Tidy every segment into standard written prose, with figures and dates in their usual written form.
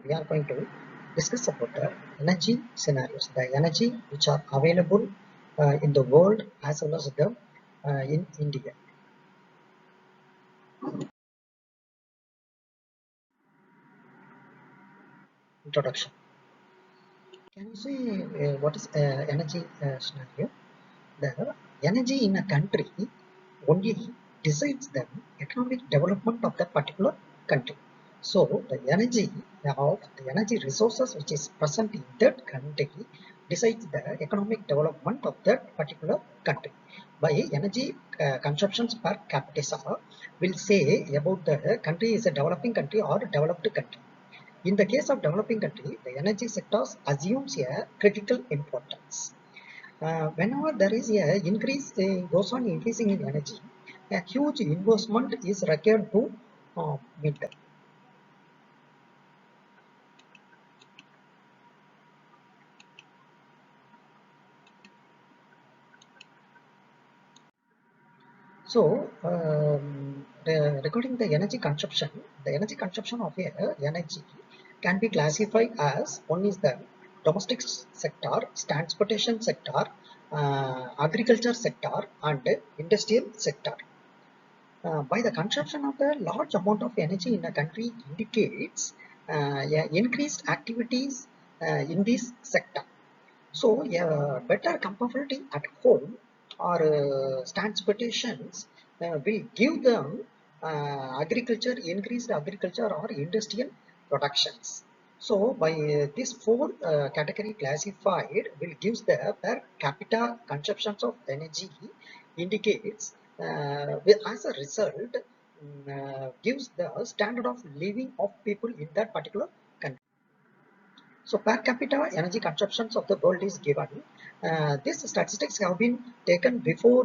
we are going to discuss about the energy scenarios, the energy which are available in the world as well as the in India. Introduction. Can you say what is energy scenario? The energy in a country only decides the economic development of that particular country. So the energy resources which is present in that country decides the economic development of that particular country. By energy consumptions per capita will say about the country is a developing country or developed country. In the case of developing country, the energy sectors assumes a critical importance. Whenever there is a increase goes on increasing in energy, a huge investment is required to meet that. So, regarding the energy consumption of energy can be classified as one is the domestic sector, transportation sector, agriculture sector, and industrial sector. By the consumption of the large amount of energy in a country indicates yeah, increased activities in this sector. So, yeah, better compatibility at home or transportations will give them increased agriculture or industrial productions. So, by this four category classified will gives the per capita consumptions of energy indicates as a result gives the standard of living of people in that particular country. So per capita energy consumptions of the world is given. These statistics have been taken before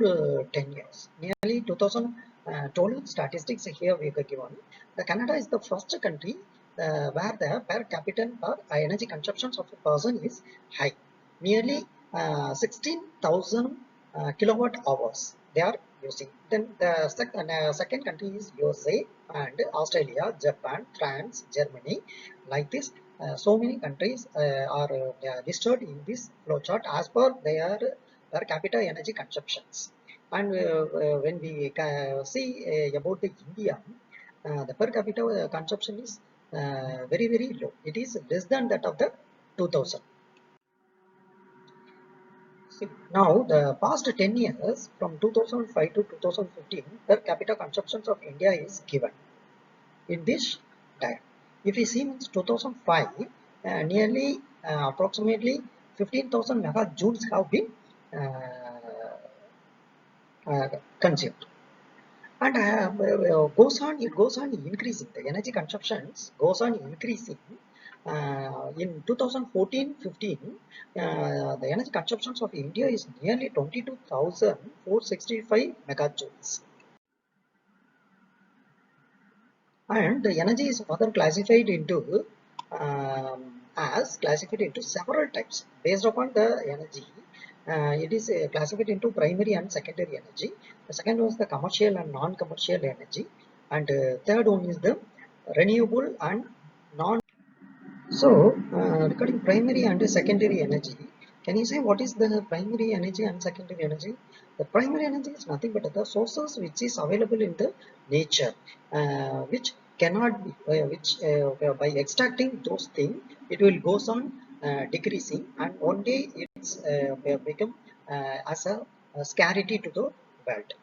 10 years. Nearly 2012 statistics here we are given. The Canada is the first country where the per capita energy consumptions of a person is high. Nearly 16,000 kilowatt hours they are using. Then the second country is USA and Australia, Japan, France, Germany. Like this, so many countries are listed in this flowchart as per their per capita energy consumptions. And when we see about the India, the per capita consumption is very low. It is less than that of the 2000. Now, the past 10 years from 2005 to 2015, per capita consumptions of India is given in this diagram. If we see means 2005, nearly approximately 15,000 megajoules have been uh, consumed. And it goes on increasing. The energy consumptions goes on increasing. In 2014-15, the energy consumptions of India is nearly 22,465 megajoules. And the energy is further classified into several types based upon the energy. It is classified into primary and secondary energy. The second one is the commercial and non-commercial energy, and third one is the renewable and non. So, regarding primary and secondary energy, can you say what is the primary energy and secondary energy? The primary energy is nothing but the sources which is available in the nature, which cannot be, by extracting those things, it will goes on decreasing, and one day it's become as a scarcity to the world.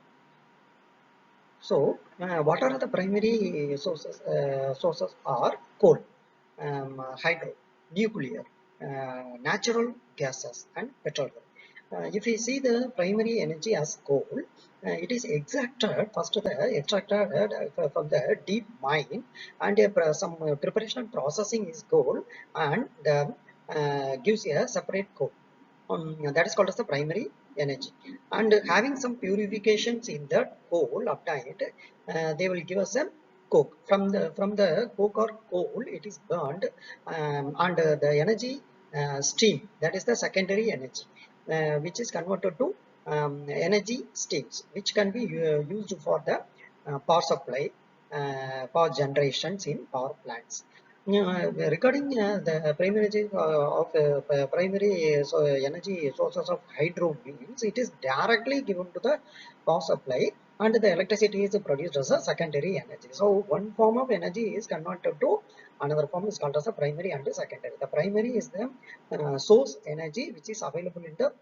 So, what are the primary sources? Sources are coal, hydro, nuclear, natural gases, and petroleum. If we see the primary energy as coal, it is extracted from the deep mine, and some preparation and processing is coal, and gives a separate coal. That is called as the primary energy, and having some purifications in that coal obtained, they will give us a coke. From the coke or coal it is burned, and the energy steam, that is the secondary energy, which is converted to energy steams, which can be used for the power supply, power generations in power plants. Regarding the primary energy of primary energy sources of hydro means it is directly given to the power supply and the electricity is produced as a secondary energy. So one form of energy is converted to another form is called as a primary and secondary. The primary is the source energy which is available in the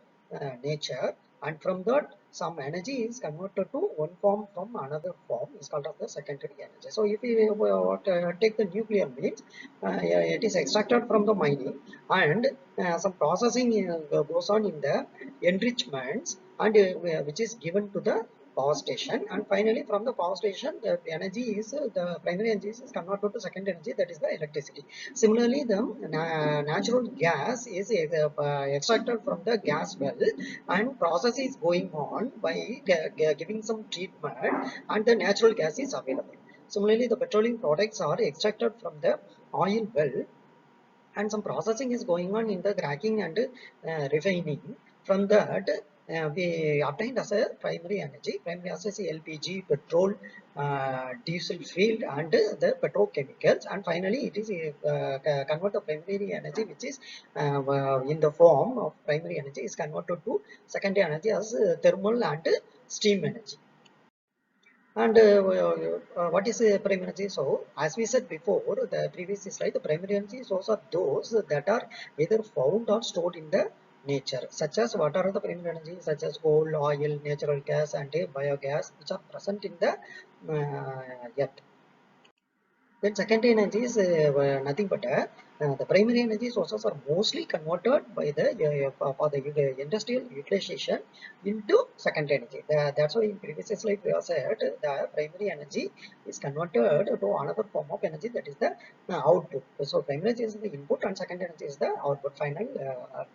nature, and from that some energy is converted to one form from another form is called as the secondary energy. So if we take the nuclear means it is extracted from the mining, and some processing goes on in the enrichments, and which is given to the power station, and finally from the power station the energy is the primary energy is converted to secondary energy, that is the electricity. Similarly, the natural gas is extracted from the gas well, and process is going on by giving some treatment, and the natural gas is available. Similarly, the petroleum products are extracted from the oil well, and some processing is going on in the cracking and refining. From that, we obtained as a primary energy. Primary as LPG, petrol, diesel field, and the petrochemicals. And finally, it is converted primary energy, which is in the form of primary energy, is converted to secondary energy as thermal and steam energy. And what is primary energy? So, as we said before, the previous slide, the primary energy sources are those that are either found or stored in the nature, such as what are the primary energy, such as coal, oil, natural gas, and biogas, which are present in the earth. Then secondary energy is nothing but the primary energy sources are mostly converted by the for the industrial utilization into secondary energy. That's why in previous slide we have said the primary energy is converted to another form of energy, that is the output. So primary energy is the input and secondary energy is the output, final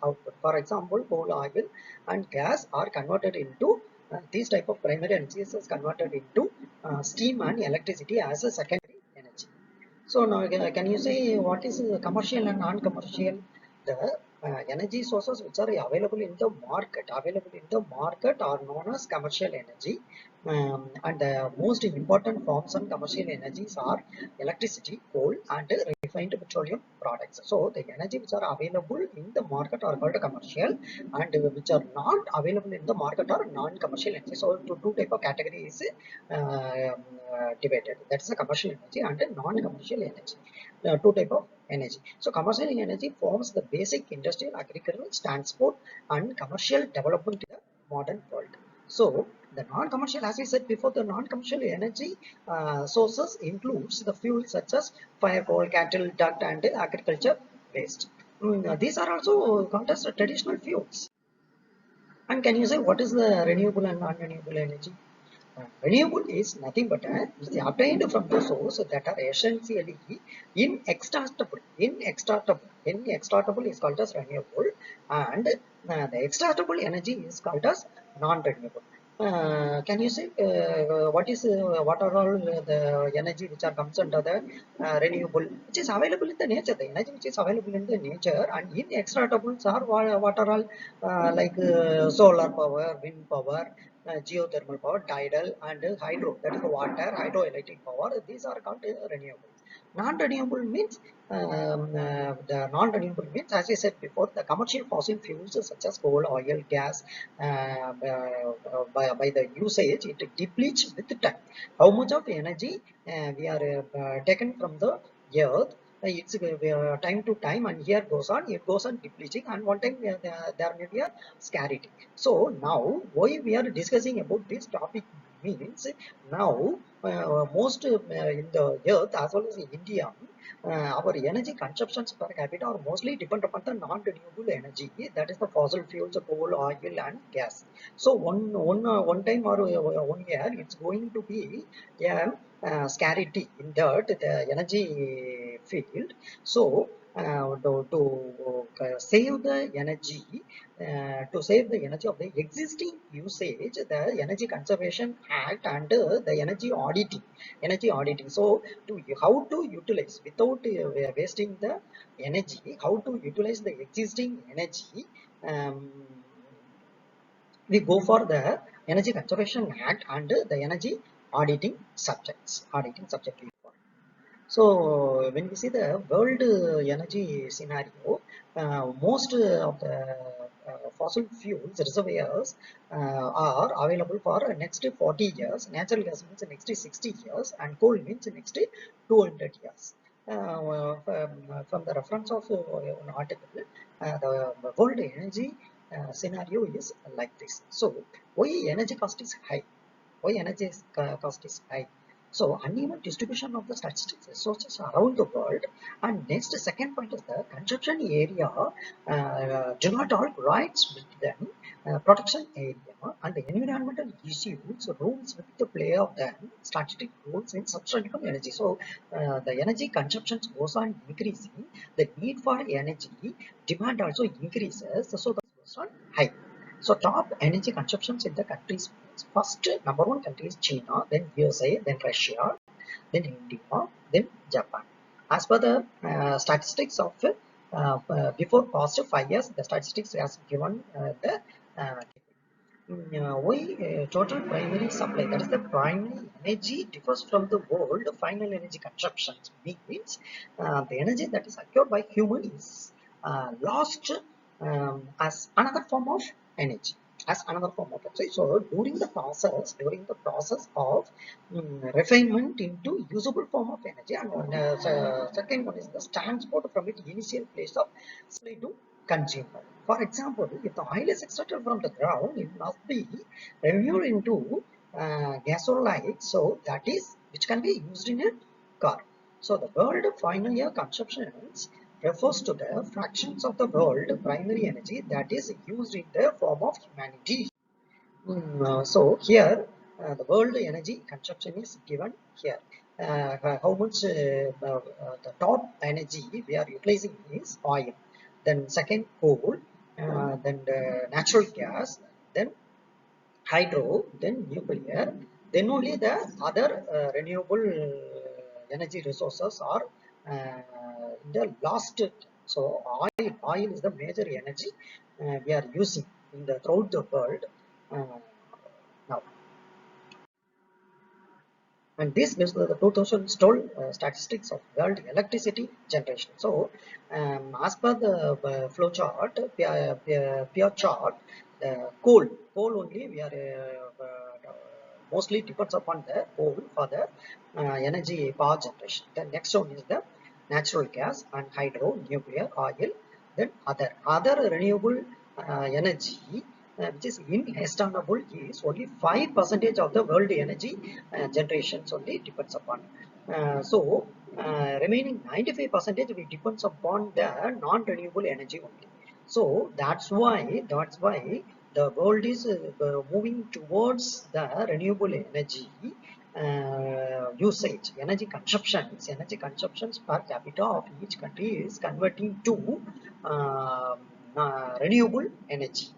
output. For example, coal, oil, and gas are converted into these type of primary energy is converted into steam and electricity as a secondary energy. So now can you say what is commercial and non-commercial? The energy sources which are available in the market are known as commercial energy. And the most important forms of commercial energies are electricity, coal, and refined petroleum products. So the energy which are available in the market are called commercial, and which are not available in the market are non-commercial energy. So two type of categories divided. That is a commercial energy and a non-commercial energy. Two type of energy. So commercial energy forms the basic industrial, agricultural, transport, and commercial development in the modern world. So the non-commercial, as we said before, the non-commercial energy sources includes the fuels such as fire, coal, cattle, duct, and agriculture waste. These are also called as traditional fuels. And can you say what is the renewable and non-renewable energy? Renewable is nothing but is obtained from the source that are essentially inextractable. Inextractable is called as renewable, and the extractable energy is called as non-renewable. Can you say what are all the energy which are comes under the renewable, which is available in the nature? The energy which is available in the nature, and inextractables are what are all like solar power, wind power, geothermal power, tidal, and hydro, that is the water, hydroelectric power. These are called renewable. Non-renewable means the non-renewable means, as I said before, the commercial fossil fuels such as coal, oil, gas, by the usage, it depletes with time. How much of energy we are taken from the earth, it's time to time, and here goes on, it goes on depleting, and one time there may be a scarcity. So now why we are discussing about this topic means, now most in the earth as well as in India, our energy consumptions per capita are mostly depend upon the non-renewable energy, that is the fossil fuels, coal, oil, and gas. So one time or 1 year, it's going to be a scarcity in that the energy field. So save the energy, to save the energy of the existing usage, the Energy Conservation Act and the energy auditing. So to how to utilize without wasting the energy, how to utilize the existing energy, um, we go for the Energy Conservation Act and the energy auditing subject. So when we see the world energy scenario, most of the fossil fuels reservoirs are available for next 40 years. Natural gas means next 60 years, and coal means next 200 years. From the reference of an article, the world energy scenario is like this. So why energy cost is high? Why energy cost is high? So uneven distribution of the statistics resources around the world, and next second point is the consumption area do not all rights with them, protection area and the environmental issues rules with the play of them statistic rules in substantial energy. So the energy consumption goes on increasing, the need for energy demand also increases, so the goes on high. So top energy consumptions in the countries means first number one country is China, then USA, then Russia, then India, then Japan. As per the statistics of before past 5 years, the statistics has given the why total primary supply, that is the primary energy, differs from the world final energy consumption. Means the energy that is acquired by human is lost as another form of energy, as another form of energy. So during the process of refinement into usable form of energy, and second one is the transport from its initial place of supply to consumer. For example, if the oil is extracted from the ground, it must be renewed into gasoline, so that is which can be used in a car. So the world final year consumptions refers to the fractions of the world primary energy that is used in the form of humanity. So here the world energy consumption is given here. How much the top energy we are utilizing is oil, then second coal, then the natural gas, then hydro, then nuclear, then only the other renewable energy resources are in the last. So oil is the major energy we are using in the throughout the world now. And this gives the 2012 statistics of world electricity generation. So as per the flow chart, pure chart, coal only we are mostly depends upon the coal for the energy power generation. The next one is the natural gas and hydro, nuclear, oil, then other renewable energy which is inestimable is only 5% of the world energy generations only depends upon. Remaining 95% we depends upon the non-renewable energy only. So that's why the world is moving towards the renewable energy usage. Energy consumptions per capita of each country is converting to renewable energy.